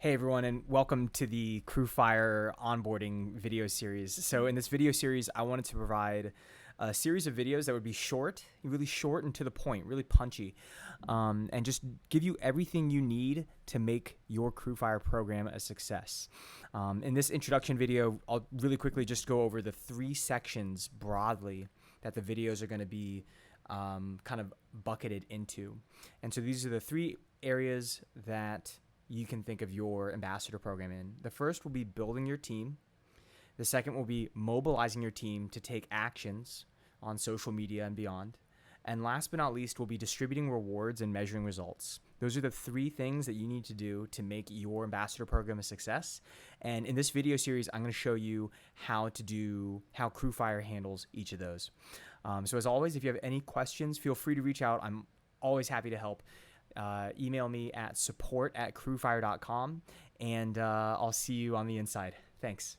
Hey everyone, and welcome to the CrewFire onboarding video series. So in this video series, I wanted to provide a series of videos that would be short, really short and to the point, really punchy, and just give you everything you need to make your CrewFire program a success. In this introduction video, I'll really quickly just go over the 3 sections broadly that the videos are going to be kind of bucketed into. And so these are the 3 areas that you can think of your ambassador program in. The first will be building your team. The second will be mobilizing your team to take actions on social media and beyond. And last but not least will be distributing rewards and measuring results. Those are the 3 things that you need to do to make your ambassador program a success. And in this video series, I'm going to show you how CrewFire handles each of those. So as always, if you have any questions, feel free to reach out. I'm always happy to help. Email me at support@crewfire.com, and I'll see you on the inside. Thanks.